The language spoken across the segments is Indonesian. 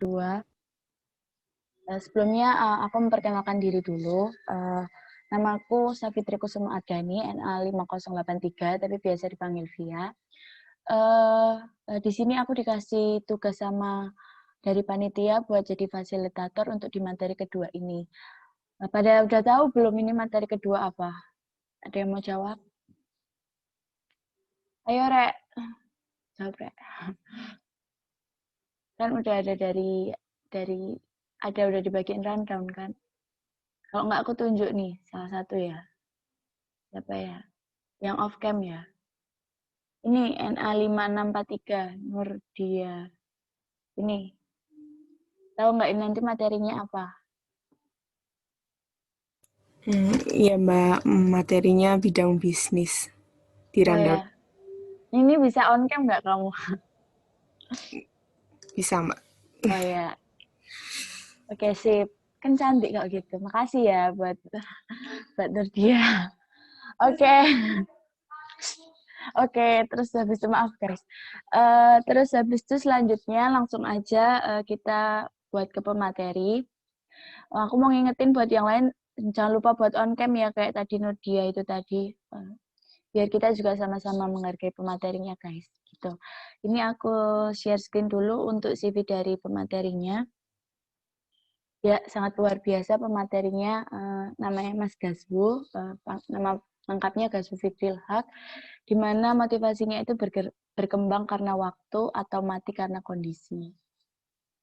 kedua. Sebelumnya aku memperkenalkan diri dulu. Namaku Savitri Kusuma Ardhani, NA 5083, tapi biasa dipanggil Via. Di sini aku dikasih tugas sama dari panitia buat jadi fasilitator untuk di materi kedua ini. Pada udah tahu belum ini materi kedua apa? Ada yang mau jawab? Ayo, Rek. Jawab, Rek. Kan udah ada udah dibagiin rundown kan? Kalau nggak aku tunjuk nih, salah satu ya. Siapa ya? Yang off cam ya. Ini NA5643, Nurdia. Ini. Tahu nggak ini nanti materinya apa? Iya Mbak, materinya bidang bisnis di Oh rundown. ya. Ini bisa on cam nggak kamu? Bisa Mbak. Oh ya. Oke, sip. Kan cantik kalau gitu. Makasih ya buat Nurdia. Oke. Oke, terus habis itu maaf guys. Terus habis itu selanjutnya langsung aja kita buat ke pemateri. Aku mau ngingetin buat yang lain, jangan lupa buat on cam ya kayak tadi Nurdia itu tadi. Biar kita juga sama-sama menghargai pematerinya guys. Gitu. Ini aku share screen dulu untuk CV dari pematerinya. Ya, sangat luar biasa pematerinya. Namanya Mas Gazwu, nama lengkapnya Gazwu Fitril Haq, di mana motivasinya itu berkembang karena waktu atau mati karena kondisi.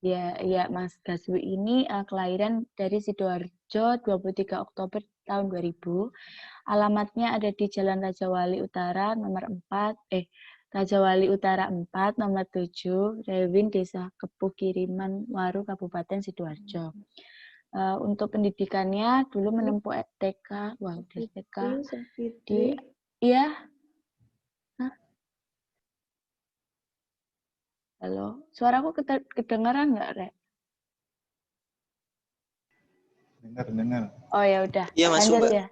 Ya Mas Gazwu ini kelahiran dari Sidoarjo 23 Oktober tahun 2000. Alamatnya ada di Jalan Raja Wali Utara nomor 4, Raja Wali Utara 4, nomor 7, Rewin, Desa Kepuh Kiriman, Waru, Kabupaten Sidoarjo. Untuk pendidikannya dulu menempuh TK, TK di, iya, halo, suaraku kedengaran nggak, Rek? Dengar. Oh ya udah, Iya, lanjut Mbak. ya.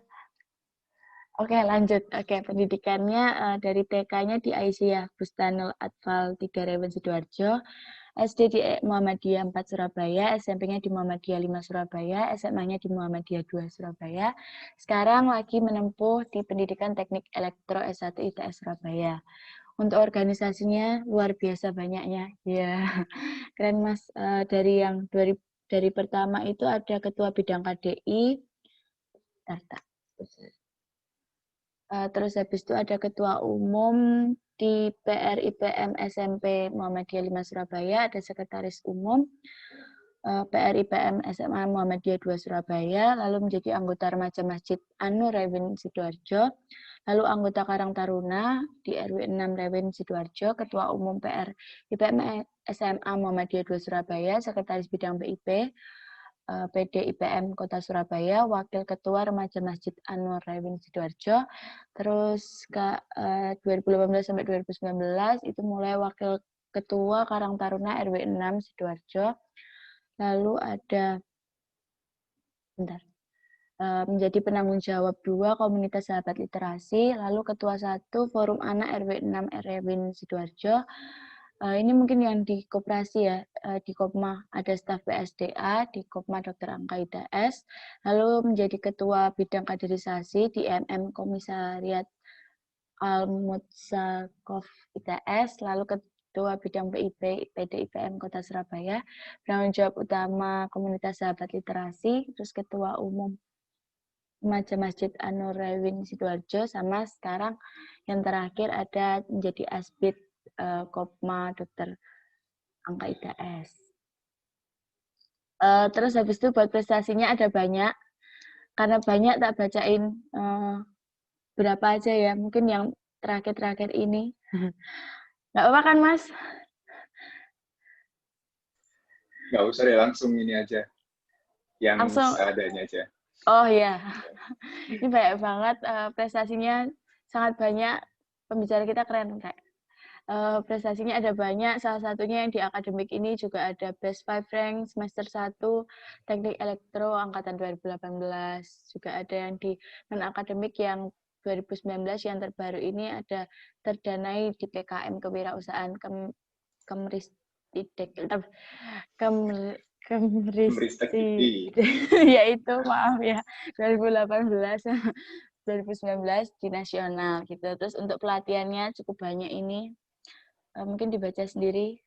Oke, lanjut. Oke, pendidikannya dari TK-nya di Aisyah Bustanul Atfal 3 Rewen Sidoarjo, SD di Muhammadiyah 4 Surabaya, SMP-nya di Muhammadiyah 5 Surabaya, SMA-nya di Muhammadiyah 2 Surabaya. Sekarang lagi menempuh di Pendidikan Teknik Elektro S1 ITS Surabaya. Untuk organisasinya luar biasa banyaknya. Ya, keren Mas. Dari pertama itu ada Ketua Bidang KDI, terus habis itu ada Ketua Umum di PRIPM SMP Muhammadiyah 5 Surabaya, ada Sekretaris Umum PRIPM SMA Muhammadiyah 2 Surabaya, lalu menjadi anggota remaja Masjid An-Nur Rewin Sidoarjo, lalu anggota Karang Taruna di RW 6 Rewin Sidoarjo, Ketua Umum PRIPM SMA Muhammadiyah 2 Surabaya, Sekretaris Bidang BIP, PD IPM Kota Surabaya, Wakil Ketua Remaja Masjid An-Nur Rewin Sidoarjo. Terus 2018 sampai 2019 itu mulai Wakil Ketua Karang Taruna RW 6 Sidoarjo. Lalu ada menjadi penanggung jawab 2 Komunitas Sahabat Literasi, lalu Ketua 1 Forum Anak RW 6 Rewin Sidoarjo. Ini mungkin yang di koperasi ya, di Kopma ada staf PSDA, di Kopma Dr. Angka ITS, lalu menjadi ketua bidang kaderisasi di MM Komisariat Al-Mutsakov ITS, lalu ketua bidang BIP PD IPM Kota Surabaya, penanggung jawab utama Komunitas Sahabat Literasi, terus ketua umum Remaja Masjid An-Nur Rewin Sidoarjo, sama sekarang yang terakhir ada menjadi Asbid Kopma Dr. Angka ITS. Terus habis itu buat prestasinya ada banyak, karena banyak tak bacain berapa aja ya, mungkin yang terakhir-terakhir ini. Nggak apa kan Mas? Nggak usah deh, langsung ini aja. Yang Langsung. seadanya aja. Oh ya, ini banyak banget prestasinya, sangat banyak, pembicara kita keren kayak. Prestasinya ada banyak, salah satunya yang di akademik ini juga ada Best 5 Rank semester 1 Teknik Elektro Angkatan 2018, juga ada yang di non-akademik yang 2019 yang terbaru ini ada terdanai di PKM Kewirausahaan Kemristekdikti. yaitu maaf ya 2018 2019 di nasional gitu. Terus untuk pelatihannya cukup banyak ini. Mungkin dibaca sendiri.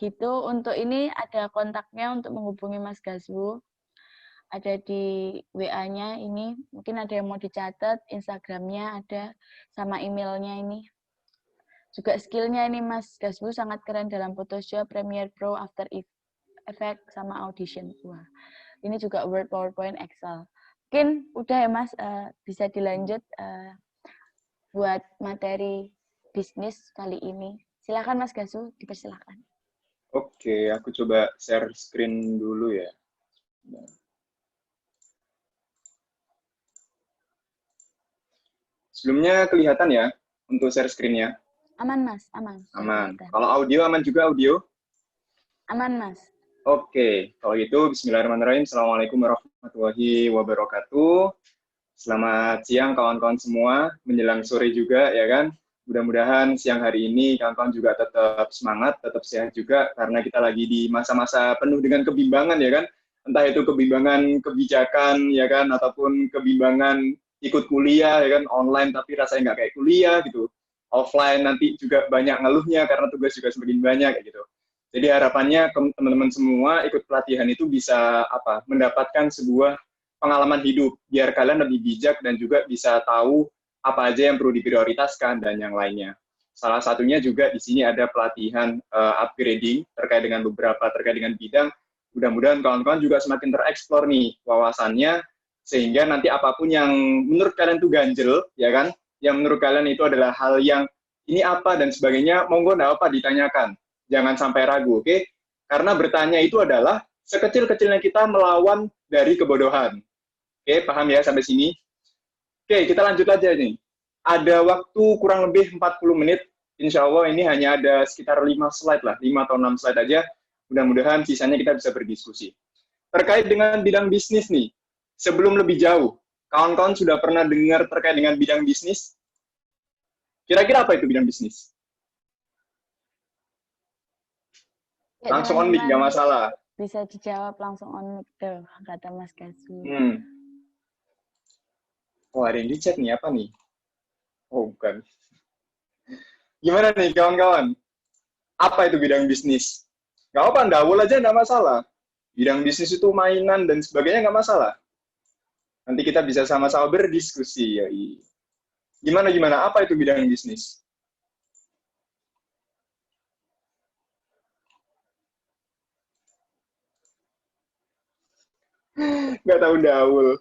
Gitu. Untuk ini ada kontaknya untuk menghubungi Mas Gazwu. Ada di WA-nya ini. Mungkin ada yang mau dicatat, Instagram-nya ada, sama emailnya ini. Juga skill-nya ini Mas Gazwu sangat keren dalam Photoshop, Premiere Pro, After Effects, sama Audition. Wah, ini juga Word, PowerPoint, Excel. Mungkin udah ya Mas, bisa dilanjut buat materi bisnis kali ini. Silakan Mas Gazwu, dipersilakan. Oke, aku coba share screen dulu ya. Sebelumnya kelihatan ya untuk share screen-nya? Aman Mas, aman. Aman. Kalau audio aman juga audio? Aman Mas. Oke, kalau gitu bismillahirrahmanirrahim. Assalamualaikum warahmatullahi wabarakatuh. Selamat siang kawan-kawan semua, menjelang sore juga ya kan. Mudah-mudahan siang hari ini kawan-kawan juga tetap semangat, tetap sehat juga, karena kita lagi di masa-masa penuh dengan kebimbangan ya kan. Entah itu kebimbangan kebijakan ya kan, ataupun kebimbangan ikut kuliah ya kan, online tapi rasanya nggak kayak kuliah gitu. Offline nanti juga banyak ngeluhnya karena tugas juga semakin banyak kayak gitu. Jadi harapannya teman-teman semua ikut pelatihan itu bisa mendapatkan sebuah pengalaman hidup, biar kalian lebih bijak dan juga bisa tahu apa aja yang perlu diprioritaskan dan yang lainnya. Salah satunya juga di sini ada pelatihan upgrading terkait dengan bidang. Mudah-mudahan kawan-kawan juga semakin tereksplor nih wawasannya, sehingga nanti apapun yang menurut kalian itu ganjel, ya kan, yang menurut kalian itu adalah hal yang ini apa dan sebagainya, monggo nggak apa ditanyakan. Jangan sampai ragu, oke? Karena bertanya itu adalah sekecil-kecilnya kita melawan dari kebodohan. Oke, paham ya sampai sini? Oke, kita lanjut aja nih. Ada waktu kurang lebih 40 menit. Insya Allah ini hanya ada sekitar 5 slide lah, 5 atau 6 slide aja. Mudah-mudahan sisanya kita bisa berdiskusi. Terkait dengan bidang bisnis nih, sebelum lebih jauh, kawan-kawan sudah pernah dengar terkait dengan bidang bisnis? Kira-kira apa itu bidang bisnis? Ya, langsung on mic, nggak masalah. Bisa dijawab langsung on mic tuh, kata Mas Gazwu. Oh, ada yang di chat nih, apa nih? Oh, bukan. Gimana nih, kawan-kawan? Apa itu bidang bisnis? Nggak apa, ndawul aja nggak masalah. Bidang bisnis itu mainan dan sebagainya nggak masalah. Nanti kita bisa sama-sama berdiskusi. Ya. Gimana? Apa itu bidang bisnis? Nggak tahu ndawul.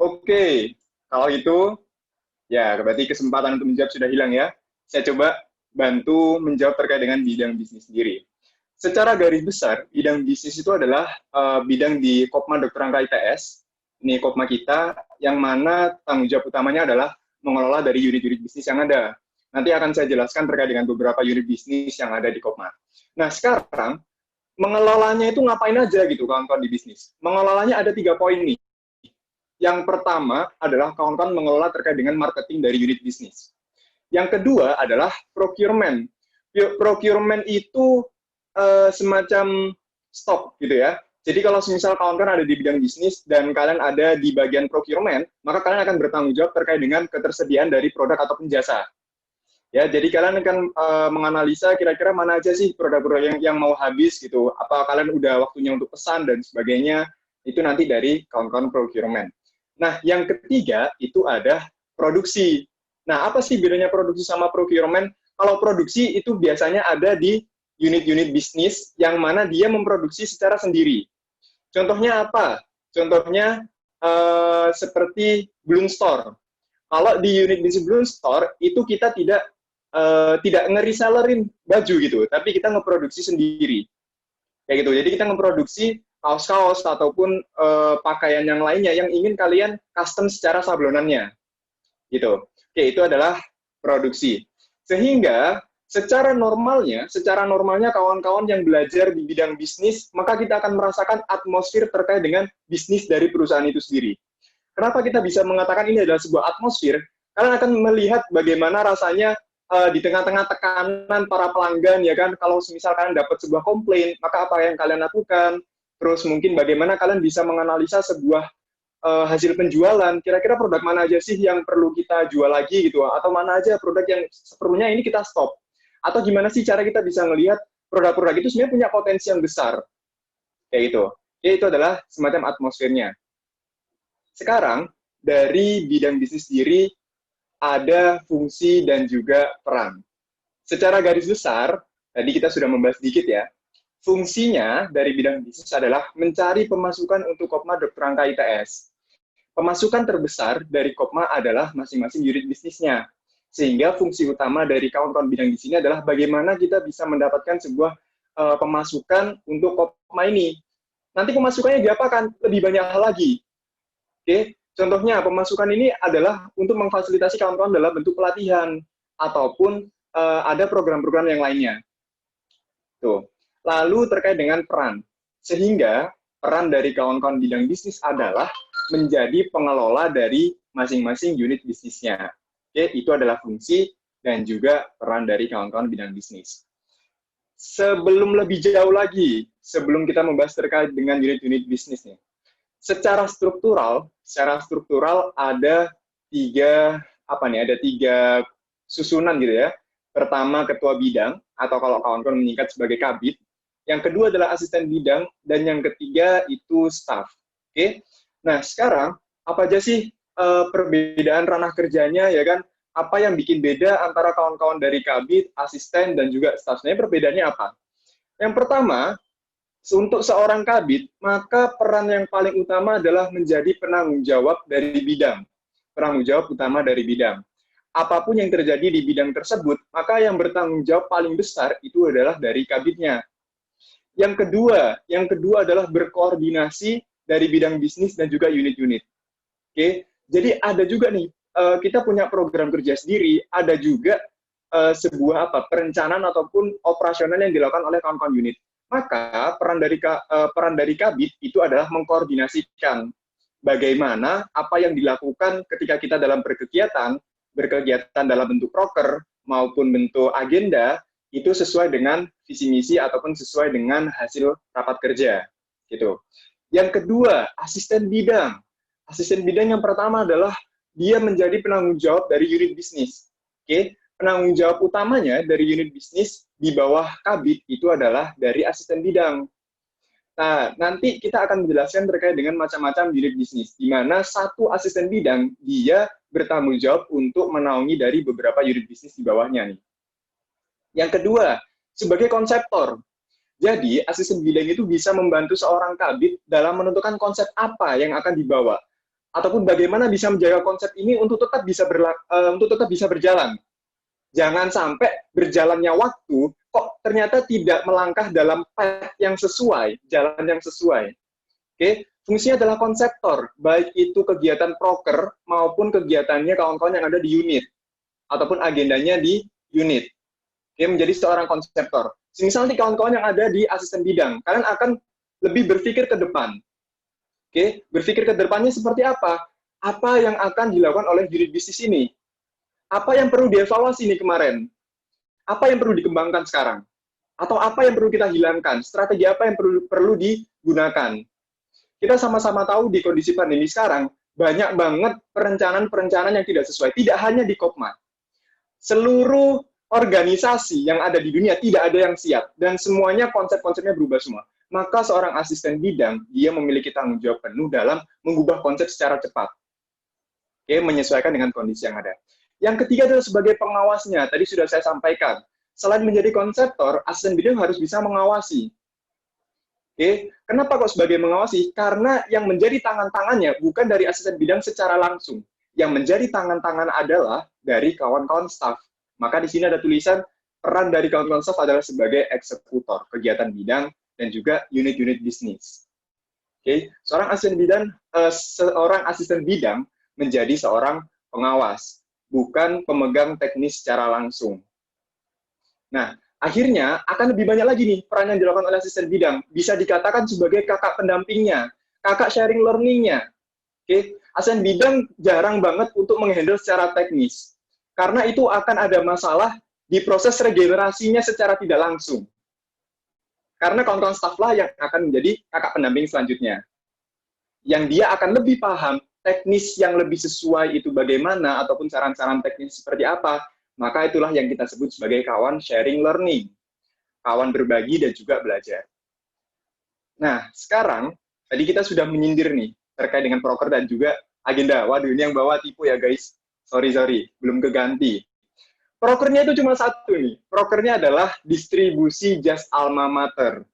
Oke, kalau itu, ya berarti kesempatan untuk menjawab sudah hilang ya. Saya coba bantu menjawab terkait dengan bidang bisnis sendiri. Secara garis besar, bidang bisnis itu adalah bidang di Kopma Dr. Angka ITS. Ini Kopma kita, yang mana tanggung jawab utamanya adalah mengelola dari unit-unit bisnis yang ada. Nanti akan saya jelaskan terkait dengan beberapa unit bisnis yang ada di Kopma. Nah, sekarang, mengelolanya itu ngapain aja gitu, kawan-kawan di bisnis? Mengelolanya ada 3 poin nih. Yang pertama adalah kawan-kawan mengelola terkait dengan marketing dari unit bisnis. Yang kedua adalah procurement. Procurement itu semacam stok gitu ya. Jadi kalau misal kawan-kawan ada di bidang bisnis dan kalian ada di bagian procurement, maka kalian akan bertanggung jawab terkait dengan ketersediaan dari produk ataupun jasa. Ya, jadi kalian akan menganalisa kira-kira mana aja sih produk-produk yang mau habis gitu. Apa kalian udah waktunya untuk pesan dan sebagainya. Itu nanti dari kawan-kawan procurement. Nah, yang ketiga itu ada produksi. Nah, apa sih bedanya produksi sama procurement? Kalau produksi itu biasanya ada di unit-unit bisnis yang mana dia memproduksi secara sendiri. Contohnya apa? Contohnya seperti Bloom Store. Kalau di unit bisnis Bloom Store itu kita tidak nge-resellerin baju gitu, tapi kita ngeproduksi sendiri. Kayak gitu. Jadi kita ngeproduksi kaos-kaos ataupun pakaian yang lainnya yang ingin kalian custom secara sablonannya. Gitu. Oke, itu adalah produksi. Sehingga secara normalnya kawan-kawan yang belajar di bidang bisnis, maka kita akan merasakan atmosfer terkait dengan bisnis dari perusahaan itu sendiri. Kenapa kita bisa mengatakan ini adalah sebuah atmosfer? Kalian akan melihat bagaimana rasanya di tengah-tengah tekanan para pelanggan, ya kan, kalau misal kalian dapat sebuah komplain, maka apa yang kalian lakukan? Terus mungkin bagaimana kalian bisa menganalisa sebuah hasil penjualan, kira-kira produk mana aja sih yang perlu kita jual lagi gitu, atau mana aja produk yang seperlunya ini kita stop. Atau gimana sih cara kita bisa melihat produk-produk itu sebenarnya punya potensi yang besar. Kayak gitu. Ya, itu adalah semacam atmosfernya. Sekarang, dari bidang bisnis sendiri, ada fungsi dan juga peran. Secara garis besar, tadi kita sudah membahas sedikit ya, fungsinya dari bidang bisnis adalah mencari pemasukan untuk Kopma Dr. Angka ITS. Pemasukan terbesar dari Kopma adalah masing-masing unit bisnisnya. Sehingga fungsi utama dari kawan-kawan bidang di sini adalah bagaimana kita bisa mendapatkan sebuah pemasukan untuk Kopma ini. Nanti pemasukannya diapakan? Lebih banyak hal lagi. Oke, contohnya pemasukan ini adalah untuk memfasilitasi kawan-kawan dalam bentuk pelatihan ataupun ada program-program yang lainnya. Tuh. Lalu terkait dengan peran, sehingga peran dari kawan-kawan bidang bisnis adalah menjadi pengelola dari masing-masing unit bisnisnya. Oke, itu adalah fungsi dan juga peran dari kawan-kawan bidang bisnis. Sebelum lebih jauh lagi, sebelum kita membahas terkait dengan unit-unit bisnisnya, secara struktural ada tiga susunan gitu ya. Pertama ketua bidang, atau kalau kawan-kawan meningkat sebagai kabid. Yang kedua adalah asisten bidang, dan yang ketiga itu staff. Oke. Nah, sekarang apa aja sih perbedaan ranah kerjanya, ya kan? Apa yang bikin beda antara kawan-kawan dari kabid, asisten, dan juga staff? Sebenarnya perbedaannya apa? Yang pertama, untuk seorang kabid, maka peran yang paling utama adalah menjadi penanggung jawab dari bidang. Penanggung jawab utama dari bidang. Apapun yang terjadi di bidang tersebut, maka yang bertanggung jawab paling besar itu adalah dari kabidnya. Yang kedua adalah berkoordinasi dari bidang bisnis dan juga unit-unit. Oke, jadi ada juga nih, kita punya program kerja sendiri, ada juga sebuah perencanaan ataupun operasional yang dilakukan oleh kawan-kawan unit. Maka peran dari kabid itu adalah mengkoordinasikan bagaimana apa yang dilakukan ketika kita dalam berkegiatan dalam bentuk proker maupun bentuk agenda, itu sesuai dengan visi misi ataupun sesuai dengan hasil rapat kerja, gitu. Yang kedua, asisten bidang. Asisten bidang yang pertama adalah dia menjadi penanggung jawab dari unit bisnis. Oke, penanggung jawab utamanya dari unit bisnis di bawah kabid itu adalah dari asisten bidang. Nah, nanti kita akan menjelaskan terkait dengan macam-macam unit bisnis, di mana satu asisten bidang dia bertanggung jawab untuk menaungi dari beberapa unit bisnis di bawahnya nih. Yang kedua, sebagai konseptor. Jadi, asisten bidang itu bisa membantu seorang kabid dalam menentukan konsep apa yang akan dibawa, ataupun bagaimana bisa menjaga konsep ini untuk tetap bisa berjalan. Jangan sampai berjalannya waktu, kok ternyata tidak melangkah dalam path yang sesuai, jalan yang sesuai. Oke, fungsinya adalah konseptor, baik itu kegiatan proker maupun kegiatannya kawan-kawan yang ada di unit, ataupun agendanya di unit. Oke, menjadi seorang konseptor. Misalnya kawan-kawan yang ada di asisten bidang, kalian akan lebih berpikir ke depan. Oke, berpikir ke depannya seperti apa? Apa yang akan dilakukan oleh unit bisnis ini? Apa yang perlu dievaluasi nih kemarin? Apa yang perlu dikembangkan sekarang? Atau apa yang perlu kita hilangkan? Strategi apa yang perlu digunakan? Kita sama-sama tahu di kondisi pandemi sekarang, banyak banget perencanaan-perencanaan yang tidak sesuai. Tidak hanya di Kopma. Seluruh organisasi yang ada di dunia tidak ada yang siap. Dan semuanya konsep-konsepnya berubah semua. Maka seorang asisten bidang, dia memiliki tanggung jawab penuh dalam mengubah konsep secara cepat. Oke, menyesuaikan dengan kondisi yang ada. Yang ketiga adalah sebagai pengawasnya. Tadi sudah saya sampaikan. Selain menjadi konseptor, asisten bidang harus bisa mengawasi. Oke, kenapa kok sebagai mengawasi? Karena yang menjadi tangan-tangannya bukan dari asisten bidang secara langsung. Yang menjadi tangan-tangan adalah dari kawan-kawan staff. Maka di sini ada tulisan peran dari kawan-kawan staff adalah sebagai eksekutor kegiatan bidang dan juga unit-unit bisnis. Oke, seorang asisten bidang menjadi seorang pengawas, bukan pemegang teknis secara langsung. Nah, akhirnya akan lebih banyak lagi nih peran yang dilakukan oleh asisten bidang. Bisa dikatakan sebagai kakak pendampingnya, kakak sharing learning-nya. Oke, asisten bidang jarang banget untuk menghandle secara teknis. Karena itu akan ada masalah di proses regenerasinya secara tidak langsung. Karena kawan-kawan staf lah yang akan menjadi kakak pendamping selanjutnya. Yang dia akan lebih paham teknis yang lebih sesuai itu bagaimana, ataupun saran-saran teknis seperti apa, maka itulah yang kita sebut sebagai kawan sharing learning. Kawan berbagi dan juga belajar. Nah, sekarang, tadi kita sudah menyindir nih, terkait dengan proker dan juga agenda. Waduh, ini yang bawa tipu ya guys. Sorry, belum keganti. Prokernya itu cuma satu nih. Prokernya adalah distribusi jas alma mater.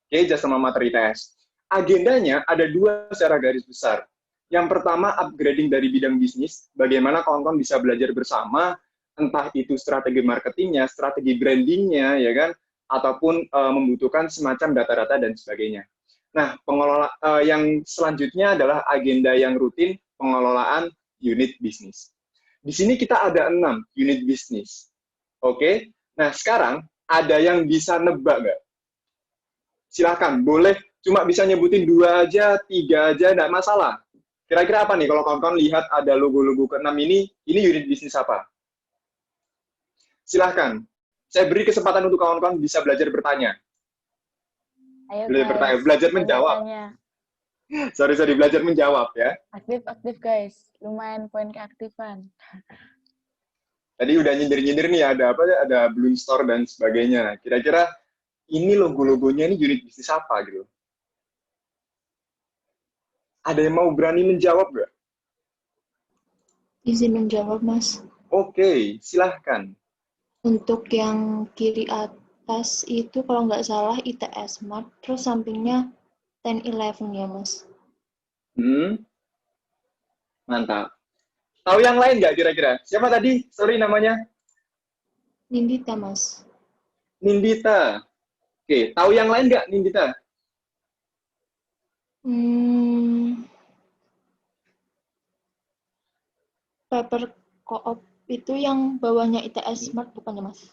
Oke, jas alma mater ITS. Agendanya ada 2 secara garis besar. Yang pertama, upgrading dari bidang bisnis. Bagaimana kawan-kawan bisa belajar bersama, entah itu strategi marketingnya, strategi brandingnya, ya kan, ataupun membutuhkan semacam data-data dan sebagainya. Nah, yang selanjutnya adalah agenda yang rutin, pengelolaan unit bisnis. Di sini kita ada 6 unit bisnis. Oke? Nah, sekarang ada yang bisa nebak nggak? Silahkan, boleh cuma bisa nyebutin 2 aja, 3 aja, nggak masalah. Kira-kira apa nih kalau kawan-kawan lihat ada logo-logo ke-6 ini unit bisnis apa? Silahkan. Saya beri kesempatan untuk kawan-kawan bisa belajar bertanya. Ayo Belajar guys, bertanya, belajar menjawab. tanya. Sorry, belajar menjawab ya. Aktif guys, lumayan poin keaktifan. Tadi udah nyindir-nyindir nih, ada apa? Ada Bloom Store dan sebagainya. Nah, kira-kira ini logo-logonya ini unit bisnis apa gitu? Ada yang mau berani menjawab nggak? Izin menjawab, Mas. Oke, silahkan. Untuk yang kiri atas itu kalau nggak salah ITS Mart, terus sampingnya 10-11 ya, Mas. Mantap. Tahu yang lain nggak kira-kira? Siapa tadi? Sorry namanya. Nindita, Mas. Nindita. Oke, tahu yang lain nggak Nindita? Paper Co-op itu yang bawahnya ITS Smart bukannya, Mas?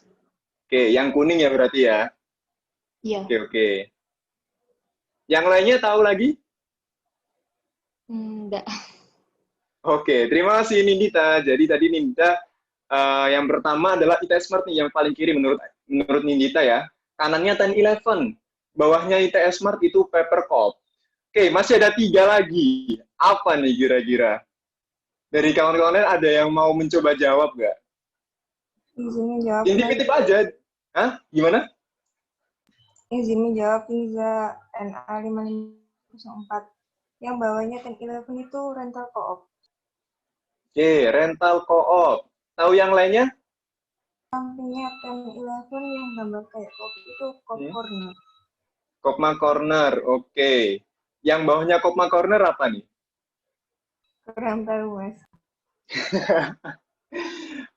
Oke, yang kuning ya berarti ya? Iya. Oke. Yang lainnya tahu lagi? Enggak. Oke, terima kasih Nindita. Jadi tadi Nindita yang pertama adalah ITS Smart nih, yang paling kiri menurut Nindita ya. Kanannya 10-11. Bawahnya ITS Smart itu Paper Co-op. Oke, masih ada 3 lagi. Apa nih kira-kira? Dari kawan-kawan ada yang mau mencoba jawab nggak? Izin jawab. Intip-intip aja. Hah? Gimana? Izin jawab Niza NA5504. Yang bawahnya 10-11 itu rental co-op. Oke, rental co-op. Tahu yang lainnya? Sampingnya 10-11 yang gambar kayak kopi itu Cop Corner. Kopma Corner, oke. Yang bawahnya Kopma Corner apa nih? Kurang tahu, Mas.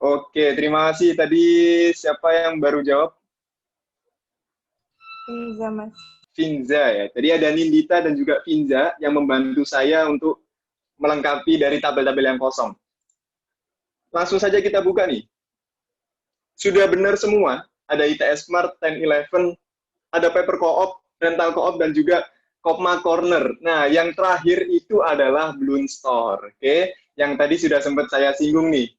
Oke, terima kasih. Tadi siapa yang baru jawab? Niza, Mas. Finza ya. Tadi ada Nindita dan juga Finza yang membantu saya untuk melengkapi dari tabel-tabel yang kosong. Langsung saja kita buka nih. Sudah benar semua. Ada ITS Smart, 10-11, ada Paper Co-op, Rental Co-op, dan juga Kopma Corner. Nah, yang terakhir itu adalah Bloom Store. Oke, yang tadi sudah sempat saya singgung nih,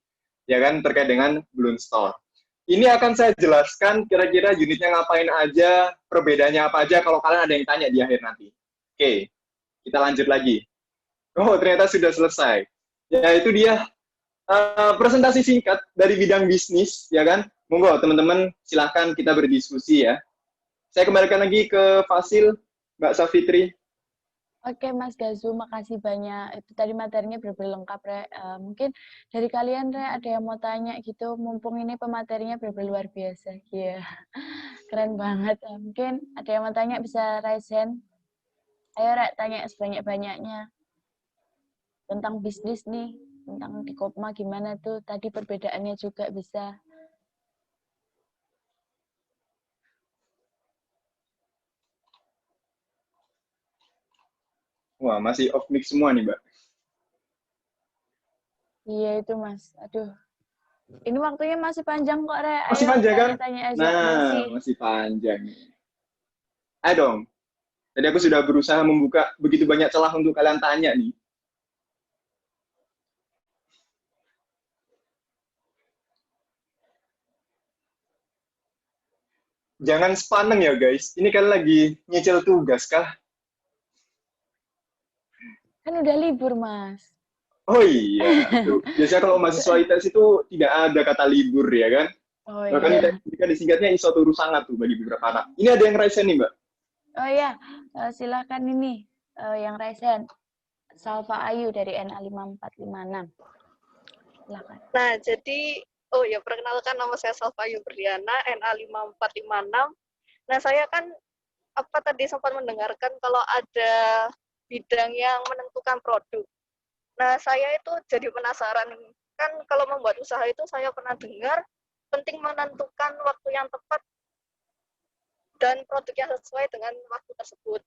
ya kan, terkait dengan Bloom Store. Ini akan saya jelaskan kira-kira unitnya ngapain aja, perbedaannya apa aja, kalau kalian ada yang tanya di akhir nanti. Oke, kita lanjut lagi. Oh, ternyata sudah selesai. Ya, itu dia presentasi singkat dari bidang bisnis, ya kan? Monggo, teman-teman, silahkan kita berdiskusi ya. Saya kembalikan lagi ke Fasil, Mbak Safitri. Oke, Mas Gazu, makasih banyak. Itu tadi materinya benar-benar lengkap, Re. Mungkin dari kalian, Re, ada yang mau tanya gitu, mumpung ini pematerinya benar-benar luar biasa. Iya, keren banget. Mungkin ada yang mau tanya, bisa raise hand. Ayo, Re, tanya sebanyak-banyaknya. Tentang bisnis nih, tentang di Kopma gimana tuh, tadi perbedaannya juga bisa. Wah, masih off mic semua nih, Mbak. Iya itu, Mas. Aduh. Ini waktunya masih panjang kok, Re. Masih Ayo, panjang kan? tanya-tanya aja. Nah, masih panjang. Ayo dong. Tadi aku sudah berusaha membuka begitu banyak celah untuk kalian tanya nih. jangan sepaneng ya guys. Ini kan lagi nyicil tugas kah? Kan udah libur, Mas. Oh iya, tuh. Biasanya kalau mahasiswa ITS itu tidak ada kata libur ya kan? Oh Bahkan iya. jika disingkatnya iso turu sangat tuh bagi beberapa anak. Ini ada yang raise nih Mbak. Oh iya, silakan ini yang raise hand. Salva Ayu dari NA5456. Silakan. Nah, jadi, oh ya, perkenalkan nama saya Salvayu Berdiana, NA5456. Nah, saya kan, tadi sempat mendengarkan kalau ada bidang yang menentukan produk. Nah, saya itu jadi penasaran. Kan kalau membuat usaha itu saya pernah dengar, penting menentukan waktu yang tepat dan produk yang sesuai dengan waktu tersebut.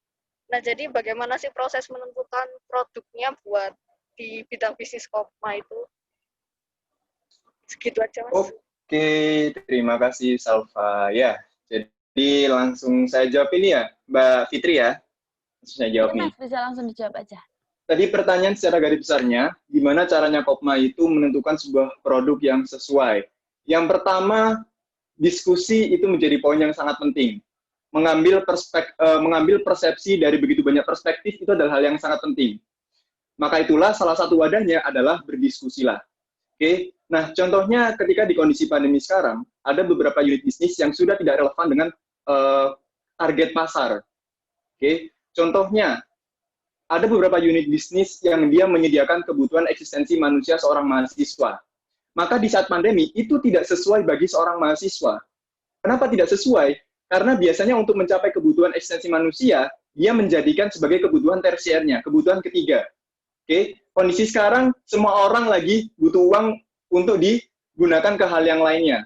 Nah, jadi bagaimana sih proses menentukan produknya buat di bidang bisnis Kopma itu? Segitu aja, Mas. Oke, terima kasih Salva. Ya, jadi langsung saya jawab ini ya, Mbak Fitri ya. Langsung saya jawab Ini nih. Mas bisa langsung dijawab aja. Tadi pertanyaan secara garis besarnya, gimana caranya Kopma itu menentukan sebuah produk yang sesuai? Yang pertama, diskusi itu menjadi poin yang sangat penting. Mengambil persepsi dari begitu banyak perspektif itu adalah hal yang sangat penting. Maka itulah salah satu wadahnya adalah berdiskusilah. Oke, nah contohnya ketika di kondisi pandemi sekarang, ada beberapa unit bisnis yang sudah tidak relevan dengan target pasar. Oke, contohnya ada beberapa unit bisnis yang dia menyediakan kebutuhan eksistensi manusia seorang mahasiswa. Maka di saat pandemi itu tidak sesuai bagi seorang mahasiswa. Kenapa tidak sesuai? Karena biasanya untuk mencapai kebutuhan eksistensi manusia, dia menjadikan sebagai kebutuhan tersiernya, kebutuhan ketiga. Oke, kondisi sekarang semua orang lagi butuh uang untuk digunakan ke hal yang lainnya.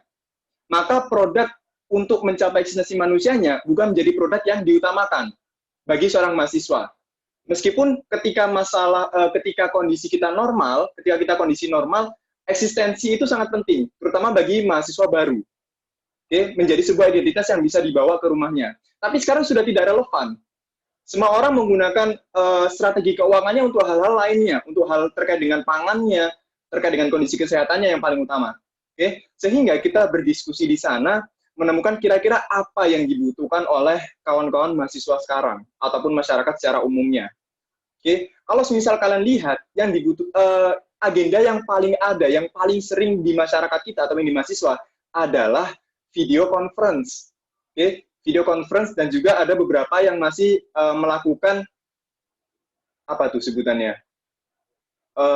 Maka produk untuk mencapai eksistensi manusianya bukan menjadi produk yang diutamakan bagi seorang mahasiswa. Meskipun ketika kondisi kita normal, ketika kita kondisi normal, eksistensi itu sangat penting, terutama bagi mahasiswa baru. Oke, menjadi sebuah identitas yang bisa dibawa ke rumahnya. Tapi sekarang sudah tidak relevan. Semua orang menggunakan strategi keuangannya untuk hal-hal lainnya, untuk hal terkait dengan pangannya, terkait dengan kondisi kesehatannya yang paling utama. Oke, sehingga kita berdiskusi di sana, menemukan kira-kira apa yang dibutuhkan oleh kawan-kawan mahasiswa sekarang, ataupun masyarakat secara umumnya. Oke, kalau misal kalian lihat, yang agenda yang paling ada, yang paling sering di masyarakat kita, atau di mahasiswa, adalah video conference. Oke, video conference, dan juga ada beberapa yang masih melakukan apa tuh sebutannya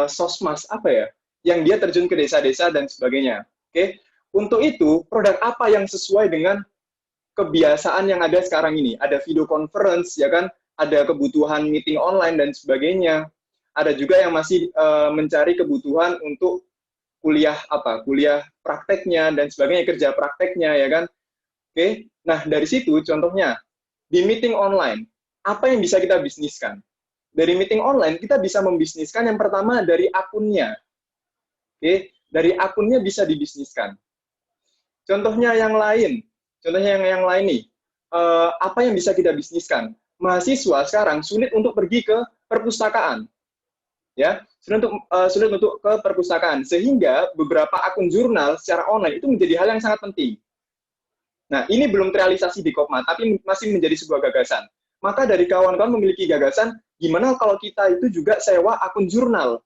sosmas apa ya, yang dia terjun ke desa-desa dan sebagainya. Oke, untuk itu produk apa yang sesuai dengan kebiasaan yang ada sekarang ini? Ada video conference ya kan, ada kebutuhan meeting online dan sebagainya. Ada juga yang masih mencari kebutuhan untuk kuliah prakteknya dan sebagainya, kerja prakteknya ya kan. Oke, nah dari situ contohnya di meeting online, apa yang bisa kita bisniskan? Dari meeting online kita bisa membisniskan yang pertama dari akunnya. Oke, dari akunnya bisa dibisniskan. Contohnya yang lain nih, apa yang bisa kita bisniskan? Mahasiswa sekarang sulit untuk pergi ke perpustakaan, ya, sulit untuk ke perpustakaan, sehingga beberapa akun jurnal secara online itu menjadi hal yang sangat penting. Nah, ini belum terrealisasi di Kopma, tapi masih menjadi sebuah gagasan. Maka dari kawan-kawan memiliki gagasan, gimana kalau kita itu juga sewa akun jurnal,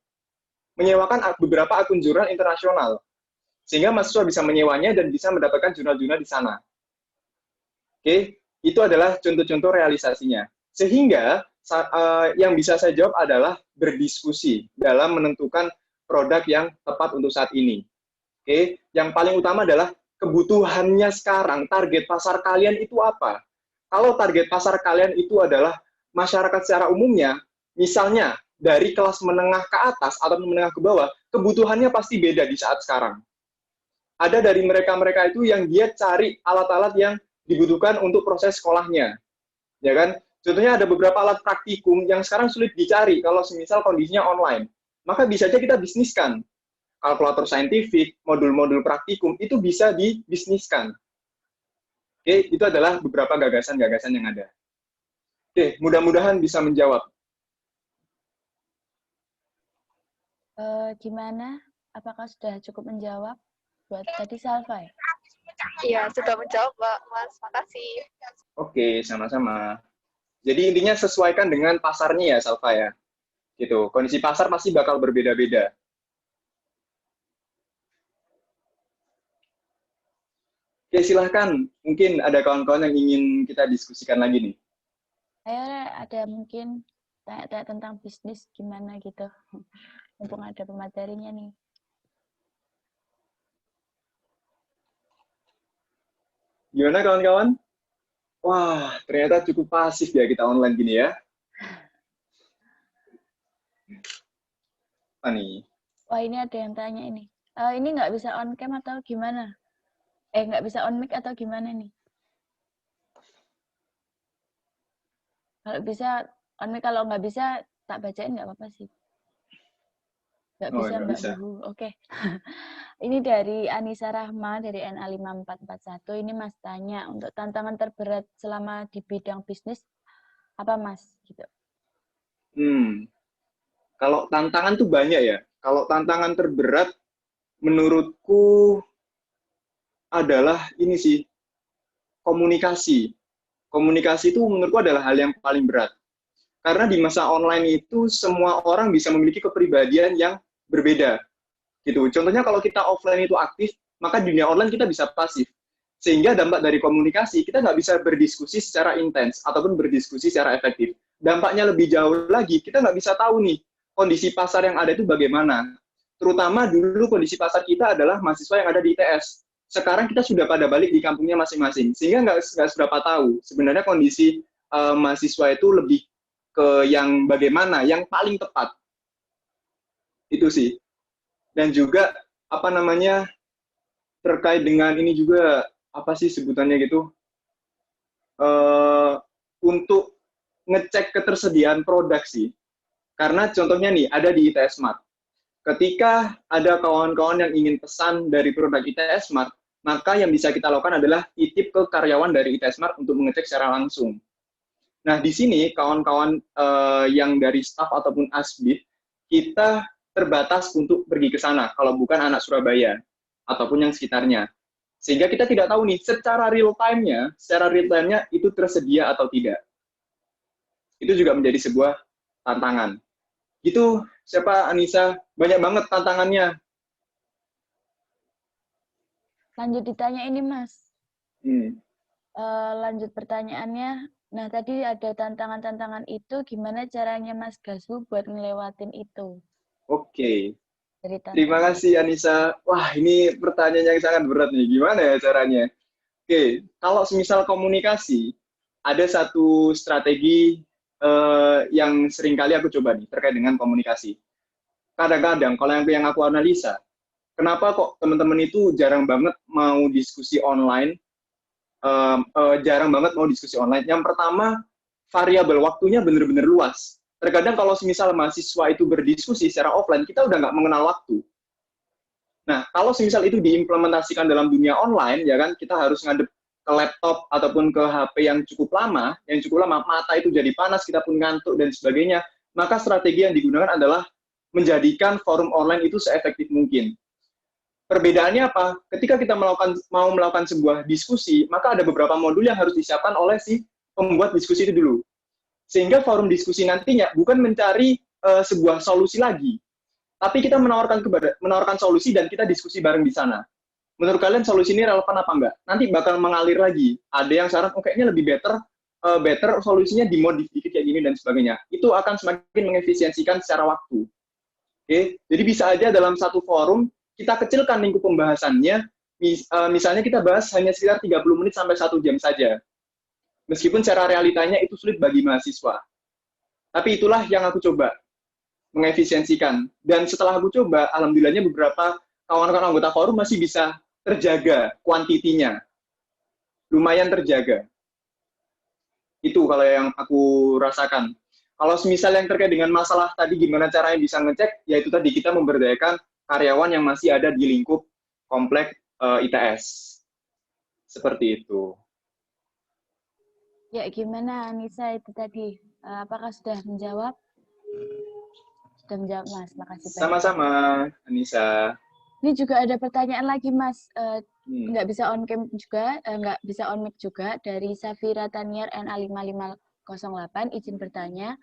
menyewakan beberapa akun jurnal internasional, sehingga mahasiswa bisa menyewanya dan bisa mendapatkan jurnal-jurnal di sana. Oke, itu adalah contoh-contoh realisasinya. Sehingga yang bisa saya jawab adalah berdiskusi dalam menentukan produk yang tepat untuk saat ini. Oke, yang paling utama adalah kebutuhannya sekarang, target pasar kalian itu apa? Kalau target pasar kalian itu adalah masyarakat secara umumnya, misalnya dari kelas menengah ke atas atau menengah ke bawah, kebutuhannya pasti beda di saat sekarang. Ada dari mereka-mereka itu yang dia cari alat-alat yang dibutuhkan untuk proses sekolahnya, ya kan? Contohnya ada beberapa alat praktikum yang sekarang sulit dicari kalau semisal kondisinya online. Maka bisa aja kita bisniskan. Kalkulator saintifik, modul-modul praktikum, itu bisa dibisniskan. Oke, itu adalah beberapa gagasan-gagasan yang ada. Oke, mudah-mudahan bisa menjawab. Gimana? Apakah sudah cukup menjawab buat tadi Salva ya? Iya, sudah menjawab, Mbak. Mas, makasih. Oke, sama-sama. Jadi intinya sesuaikan dengan pasarnya ya, Salva ya. Gitu. Kondisi pasar pasti bakal berbeda-beda. Oke, silahkan. Mungkin ada kawan-kawan yang ingin kita diskusikan lagi nih. Saya ada mungkin tanya-tanya tentang bisnis gimana gitu. Mumpung ada pematerinya nih. Gimana kawan-kawan? Wah, ternyata cukup pasif ya kita online gini ya. Apa nih? Wah, ini ada yang tanya ini. Ini nggak bisa on cam atau gimana? Nggak bisa on mic atau gimana nih? Kalau bisa on mic, kalau nggak bisa tak bacain nggak apa-apa sih. Nggak Oh, bisa nggak Mbak bisa. Buhu. Oke. Ini dari Anissa Rahma dari NA5441. Ini Mas tanya, untuk tantangan terberat selama di bidang bisnis apa Mas? Gitu. Kalau tantangan tuh banyak ya. Kalau tantangan terberat menurutku adalah ini sih, komunikasi. Komunikasi itu menurutku adalah hal yang paling berat. Karena di masa online itu semua orang bisa memiliki kepribadian yang berbeda. Gitu. Contohnya kalau kita offline itu aktif, maka di dunia online kita bisa pasif. Sehingga dampak dari komunikasi, kita nggak bisa berdiskusi secara intens ataupun berdiskusi secara efektif. Dampaknya lebih jauh lagi, kita nggak bisa tahu nih kondisi pasar yang ada itu bagaimana. Terutama dulu kondisi pasar kita adalah mahasiswa yang ada di ITS. Sekarang kita sudah pada balik di kampungnya masing-masing, sehingga nggak seberapa tahu sebenarnya kondisi mahasiswa itu lebih ke yang bagaimana, yang paling tepat. Itu sih. Dan juga apa namanya, terkait dengan ini juga apa sih sebutannya gitu, untuk ngecek ketersediaan produk sih. Karena contohnya nih ada di ITS Smart. Ketika ada kawan-kawan yang ingin pesan dari produk ITS Smart, maka yang bisa kita lakukan adalah titip ke karyawan dari ITS Smart untuk mengecek secara langsung. Nah, di sini kawan-kawan yang dari staff ataupun asbid, kita terbatas untuk pergi ke sana kalau bukan anak Surabaya ataupun yang sekitarnya. Sehingga kita tidak tahu nih secara real time-nya itu tersedia atau tidak. Itu juga menjadi sebuah tantangan. Gitu, siapa Anissa? Banyak banget tantangannya. Lanjut ditanya ini Mas. Hmm. Lanjut pertanyaannya. Nah, tadi ada tantangan-tantangan itu, gimana caranya Mas Gaswu buat ngelewatin itu? Oke. Dari Terima tantangan. kasih Anissa. Wah, ini pertanyaan yang sangat berat nih. Gimana ya caranya? Oke, kalau semisal komunikasi, ada satu strategi yang seringkali aku coba nih terkait dengan komunikasi. Kadang-kadang kalau yang aku analisa, kenapa kok teman-teman itu jarang banget mau diskusi online, jarang banget mau diskusi online. Yang pertama, variabel waktunya benar-benar luas. Terkadang kalau semisal mahasiswa itu berdiskusi secara offline, kita udah nggak mengenal waktu. Nah, kalau semisal itu diimplementasikan dalam dunia online, ya kan, kita harus ngadep ke laptop ataupun ke HP yang cukup lama, mata itu jadi panas, kita pun ngantuk dan sebagainya, maka strategi yang digunakan adalah menjadikan forum online itu seefektif mungkin. Perbedaannya apa? Ketika kita mau melakukan sebuah diskusi, maka ada beberapa modul yang harus disiapkan oleh si pembuat diskusi itu dulu. Sehingga forum diskusi nantinya bukan mencari sebuah solusi lagi, tapi kita menawarkan solusi dan kita diskusi bareng di sana. Menurut kalian solusi ini relevan apa enggak? Nanti bakal mengalir lagi. Ada yang saran, kayaknya lebih better solusinya dimodifikasi kayak gini dan sebagainya. Itu akan semakin mengefisiensikan secara waktu. Oke, jadi bisa aja dalam satu forum kita kecilkan lingkup pembahasannya. Misalnya kita bahas hanya sekitar 30 menit sampai 1 jam saja. Meskipun secara realitanya itu sulit bagi mahasiswa. Tapi itulah yang aku coba mengefisiensikan. Dan setelah aku coba, alhamdulillahnya beberapa kawan-kawan anggota forum masih bisa terjaga kuantitinya. Lumayan terjaga. Itu kalau yang aku rasakan. Kalau semisal yang terkait dengan masalah tadi gimana caranya bisa ngecek, yaitu tadi kita memberdayakan karyawan yang masih ada di lingkup komplek ITS. Seperti itu. Ya, gimana Anissa itu tadi? Apakah sudah menjawab? Sudah menjawab, Mas. Makasih banyak. Sama-sama, Anissa. Ini juga ada pertanyaan lagi, Mas. Hmm. Nggak bisa on cam juga, nggak bisa on mic juga, dari Safira Taniar NA5508, izin bertanya,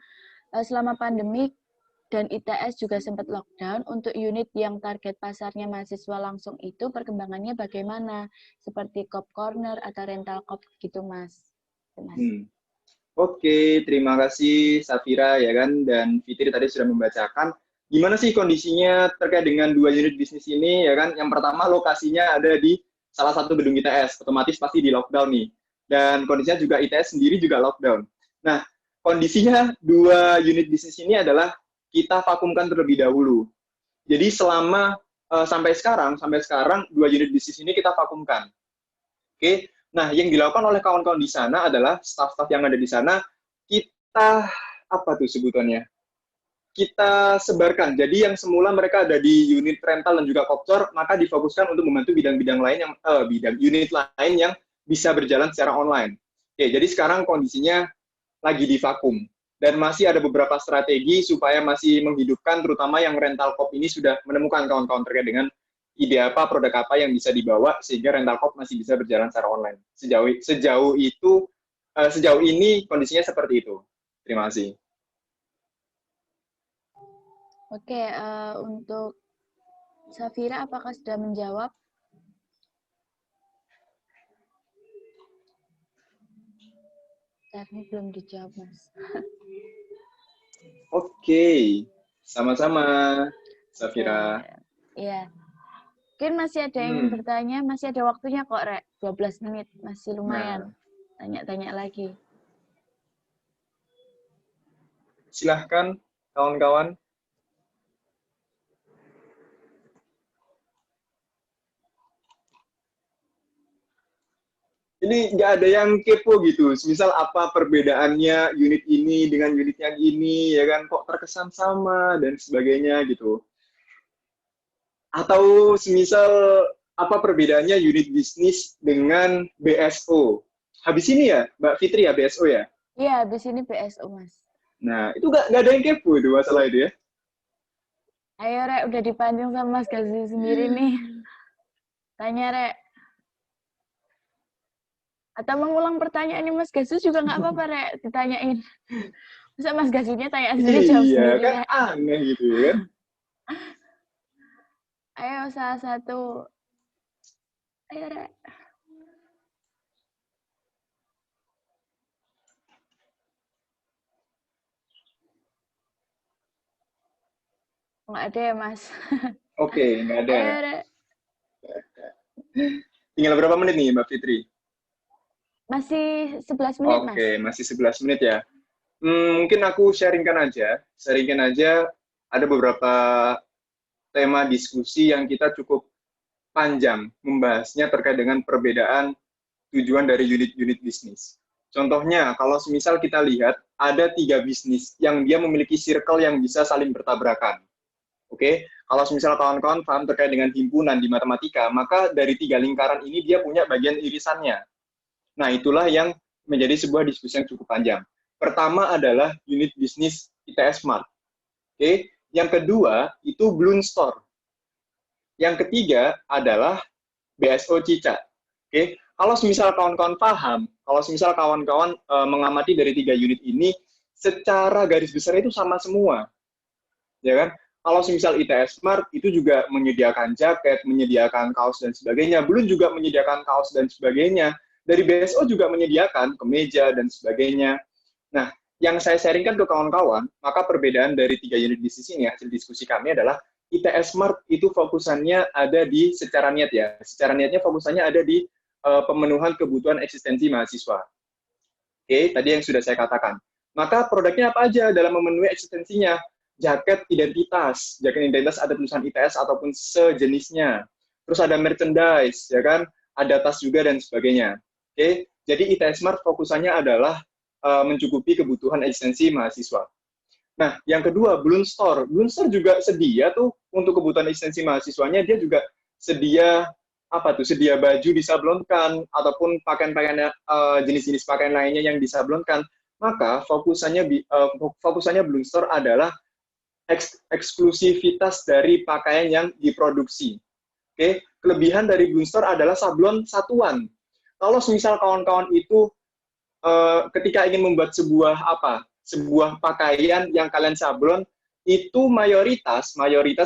selama pandemi dan ITS juga sempat lockdown, untuk unit yang target pasarnya mahasiswa langsung itu perkembangannya bagaimana? Seperti Cop Corner atau rental cop gitu, Mas. Itu, Mas. Oke, terima kasih Safira ya kan, dan Fitri tadi sudah membacakan gimana sih kondisinya terkait dengan dua unit bisnis ini ya kan. Yang pertama lokasinya ada di salah satu gedung ITS, otomatis pasti di lockdown nih. Dan kondisinya juga ITS sendiri juga lockdown. Nah, kondisinya dua unit bisnis ini adalah kita vakumkan terlebih dahulu. Jadi selama sampai sekarang dua unit bisnis ini kita vakumkan. Oke. Nah, yang dilakukan oleh kawan-kawan di sana adalah staff-staff yang ada di sana, kita apa tuh sebutannya? Kita sebarkan. Jadi yang semula mereka ada di unit rental dan juga kopcor, maka difokuskan untuk membantu bidang-bidang lain yang bidang unit lain yang bisa berjalan secara online. Oke, jadi sekarang kondisinya lagi di vakum dan masih ada beberapa strategi supaya masih menghidupkan, terutama yang rental cop ini sudah menemukan kawan-kawan terkait dengan ide apa, produk apa yang bisa dibawa sehingga rental cop masih bisa berjalan secara online. Sejauh ini kondisinya seperti itu. Terima kasih. Oke, untuk Safira, apakah sudah menjawab? Ini belum dijawab, Mas. Oke, sama-sama, Safira. Iya. Mungkin masih ada yang bertanya, masih ada waktunya kok, Rek. 12 menit, masih lumayan. Tanya-tanya lagi. Silahkan, kawan-kawan. Ini nggak ada yang kepo gitu. Misal apa perbedaannya unit ini dengan unit yang ini, ya kan? Kok terkesan sama dan sebagainya gitu. Atau semisal apa perbedaannya unit bisnis dengan BSO? Habis ini ya, Mbak Fitri ya, BSO ya? Iya, habis ini BSO, Mas. Nah, itu nggak ada yang kepo itu masalah itu ya? Ayo, Rek, udah dipancing sama Mas Gazi sendiri nih. Tanya, Rek. Atau mengulang pertanyaan Mas Gazi juga nggak apa-apa, Rek, ditanyain. Masa Mas Gazinya tanya sendiri, jawab sendiri, kan Rek. aneh gitu ya kan? Ayo, salah satu. Ayo, Rek. Nggak ada ya, Mas? Oke, nggak ada. Ayo, Rek. Tinggal berapa menit nih, Mbak Fitri? Masih 11 menit, Mas. Oke, masih 11 menit ya. Mungkin aku sharingkan aja. Ada beberapa tema diskusi yang kita cukup panjang membahasnya terkait dengan perbedaan tujuan dari unit-unit bisnis. Contohnya, kalau semisal kita lihat ada 3 bisnis yang dia memiliki circle yang bisa saling bertabrakan. Oke, kalau semisal kawan-kawan paham terkait dengan himpunan di matematika, maka dari 3 lingkaran ini dia punya bagian irisannya. Nah, itulah yang menjadi sebuah diskusi yang cukup panjang. Pertama adalah unit bisnis ITS Smart. Oke, yang kedua itu Bloom Store. Yang ketiga adalah BSO Cica. Oke, kalau semisal kawan-kawan paham, kalau semisal kawan-kawan mengamati dari 3 unit ini, secara garis besar itu sama semua, ya kan? Kalau semisal ITS Smart itu juga menyediakan jaket, menyediakan kaos dan sebagainya, belum juga menyediakan kaos dan sebagainya. Dari BSO juga menyediakan kemeja dan sebagainya. Nah, yang saya sharingkan ke kawan-kawan, maka perbedaan dari 3 unit bisnis ini hasil diskusi kami adalah ITS Smart itu fokusannya ada di secara niat ya. Secara niatnya fokusannya ada di pemenuhan kebutuhan eksistensi mahasiswa. Oke, tadi yang sudah saya katakan. Maka produknya apa aja dalam memenuhi eksistensinya? Jaket identitas ada tulisan ITS ataupun sejenisnya. Terus ada merchandise, ya kan? Ada tas juga dan sebagainya. Oke, jadi ITS Smart fokusannya adalah mencukupi kebutuhan eksistensi mahasiswa. Nah, yang kedua, Bloom Store. Bloom Store juga sedia tuh untuk kebutuhan eksistensi mahasiswanya, dia juga sedia sedia baju disablonkan ataupun pakaian-pakaian jenis-jenis pakaian lainnya yang disablonkan. Maka fokusannya Bloom Store adalah eksklusivitas dari pakaian yang diproduksi. Oke, kelebihan dari Bloomstore adalah sablon satuan. Kalau misal kawan-kawan itu ketika ingin membuat sebuah pakaian yang kalian sablon, itu mayoritas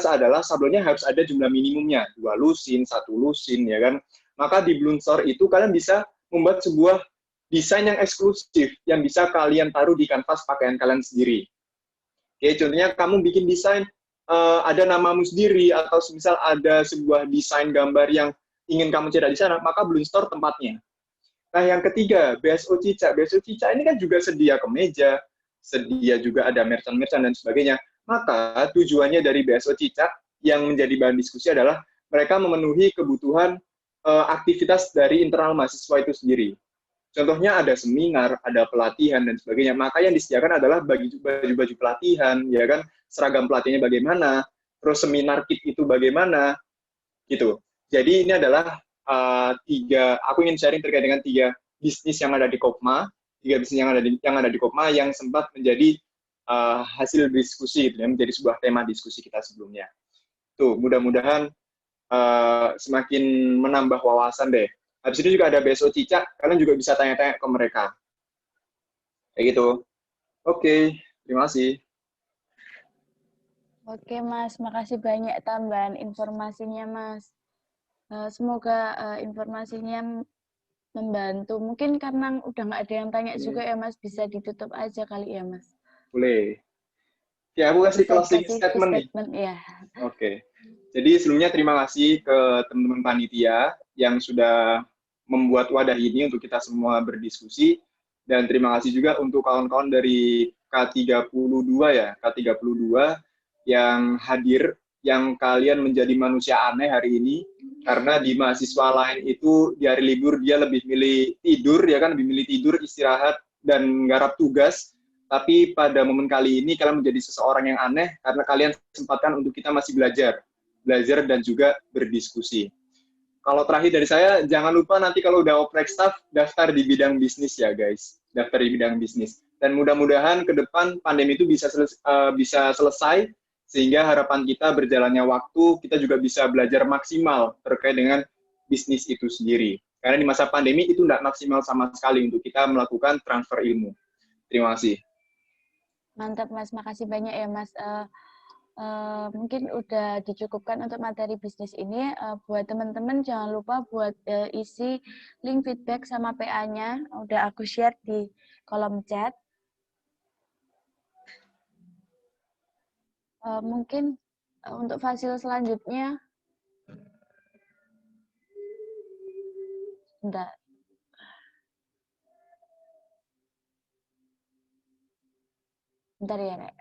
adalah sablonnya harus ada jumlah minimumnya, 2 lusin, 1 lusin, ya kan. Maka di Bloomstore itu kalian bisa membuat sebuah desain yang eksklusif yang bisa kalian taruh di kanvas pakaian kalian sendiri. Oke, contohnya kamu bikin desain ada namamu sendiri atau misal ada sebuah desain gambar yang ingin kamu cetak di sana, maka Bloomstore tempatnya. Nah, yang ketiga, BSO Cicak. BSO Cicak ini kan juga sedia kemeja, sedia juga ada merchant-merchant dan sebagainya. Maka tujuannya dari BSO Cicak yang menjadi bahan diskusi adalah mereka memenuhi kebutuhan aktivitas dari internal mahasiswa itu sendiri. Contohnya ada seminar, ada pelatihan dan sebagainya. Maka yang disediakan adalah baju-baju pelatihan, ya kan, seragam pelatihannya bagaimana, terus seminar kit itu bagaimana, gitu. Jadi ini adalah aku ingin sharing terkait dengan 3 bisnis yang ada di Kopma, 3 bisnis yang ada di Kopma yang sempat menjadi hasil diskusi, gitu, ya, menjadi sebuah tema diskusi kita sebelumnya. Tuh, mudah-mudahan semakin menambah wawasan deh. Habis itu juga ada BSO Cicak, kalian juga bisa tanya-tanya ke mereka. Kayak gitu. Oke, terima kasih. Oke, Mas. Makasih banyak tambahan informasinya, Mas. Semoga informasinya membantu. Mungkin karena udah nggak ada yang tanya juga ya, Mas. Bisa ditutup aja kali ya, Mas. Boleh. Ya, aku kasih Bisa closing dikasih statement nih. ya. Oke. Jadi sebelumnya terima kasih ke teman-teman panitia yang sudah membuat wadah ini untuk kita semua berdiskusi. Dan terima kasih juga untuk kawan-kawan dari K32 ya, K32 yang hadir, yang kalian menjadi manusia aneh hari ini. Karena di mahasiswa lain itu di hari libur dia lebih milih tidur, ya kan, lebih milih tidur, istirahat, dan menggarap tugas. Tapi pada momen kali ini kalian menjadi seseorang yang aneh karena kalian sempatkan untuk kita masih belajar dan juga berdiskusi. Kalau terakhir dari saya, jangan lupa nanti kalau udah oprek staff, daftar di bidang bisnis ya guys, daftar di bidang bisnis. Dan mudah-mudahan ke depan pandemi itu bisa selesai, sehingga harapan kita berjalannya waktu, kita juga bisa belajar maksimal terkait dengan bisnis itu sendiri. Karena di masa pandemi itu tidak maksimal sama sekali untuk kita melakukan transfer ilmu. Terima kasih. Mantap, Mas. Makasih banyak ya, Mas. Mungkin udah dicukupkan untuk materi bisnis ini. Buat teman-teman jangan lupa buat isi link feedback sama PA-nya. Udah aku share di kolom chat. Mungkin untuk fasil selanjutnya, bentar ya, Rek.